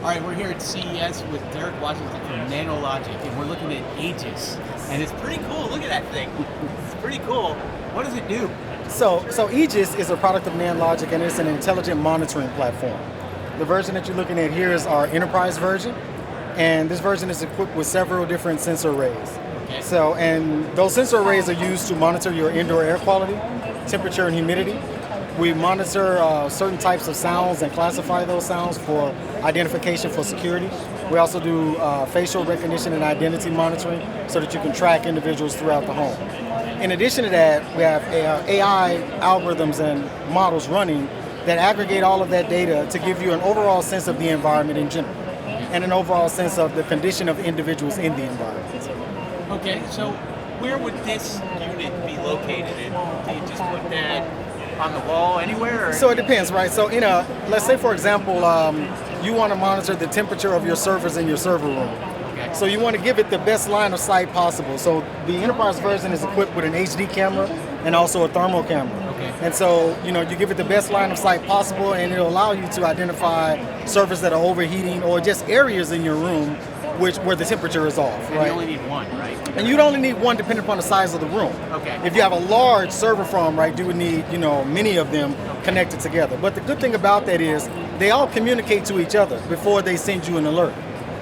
All right, we're here at CES with Derrick Washington from Nand Logic, and we're looking at AEGIS, and it's pretty cool. Look at that thing. It's pretty cool. What does it do? So AEGIS is a product of Nand Logic, and it's an intelligent monitoring platform. The version that you're looking at here is our enterprise version, and this version is equipped with several different sensor arrays. Okay. And those sensor arrays are used to monitor your indoor air quality, temperature, and humidity. We monitor certain types of sounds and classify those sounds for identification for security. We also do facial recognition and identity monitoring so that you can track individuals throughout the home. In addition to that, we have AI algorithms and models running that aggregate all of that data to give you an overall sense of the environment in general and an overall sense of the condition of individuals in the environment. Okay, so where would this unit be located in? Do you just put that on the wall anywhere? Or? So it depends, right? So let's say for example, you want to monitor the temperature of your servers in your server room. Okay. So you want to give it the best line of sight possible. So the enterprise version is equipped with an HD camera and also a thermal camera. Okay. And so you give it the best line of sight possible, and it'll allow you to identify servers that are overheating or just areas in your room where the temperature is off. And right? you only need one, right? And you'd only need one depending upon the size of the room. Okay. If you have a large server farm, right, you would need, many of them connected together. But the good thing about that is they all communicate to each other before they send you an alert.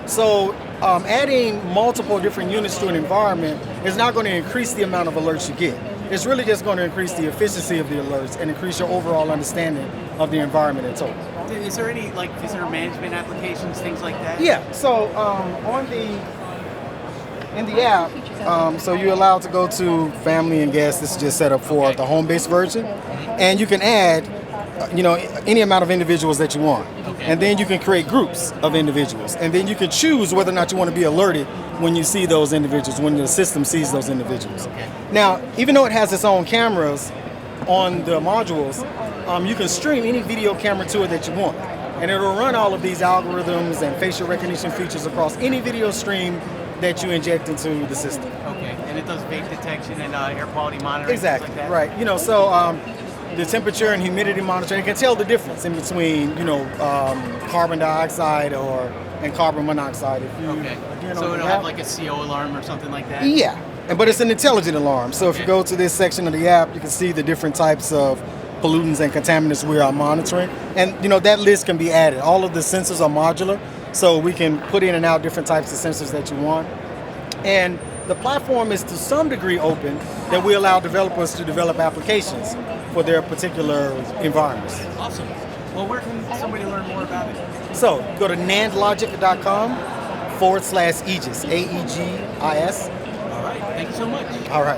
So adding multiple different units to an environment is not going to increase the amount of alerts you get. It's really just going to increase the efficiency of the alerts and increase your overall understanding of the environment in total. Is there any visitor management applications, things like that? Yeah. So in the app, so you're allowed to go to family and guests. This is just set up for the home-based version, and you can add, any amount of individuals that you want, and then you can create groups of individuals, and then you can choose whether or not you want to be alerted when you see those individuals, when the system sees those individuals. Okay. Now, even though it has its own cameras on the modules, you can stream any video camera to it that you want, and it'll run all of these algorithms and facial recognition features across any video stream that you inject into the system. Okay, and it does vape detection and air quality monitoring. Exactly, Like that? right. The temperature and humidity monitoring, it can tell the difference in between, carbon dioxide and carbon monoxide. If you, Okay, so it'll have like a CO alarm or something like that? Yeah, but it's an intelligent alarm. So if you go to this section of the app, you can see the different types of pollutants and contaminants we are monitoring. And that list can be added. All of the sensors are modular, so we can put in and out different types of sensors that you want. And the platform is to some degree open, that we allow developers to develop applications for their particular environments. Awesome. Well, where can somebody learn more about it? So go to nandlogic.com/AEGIS, AEGIS. All right, thank you so much. All right.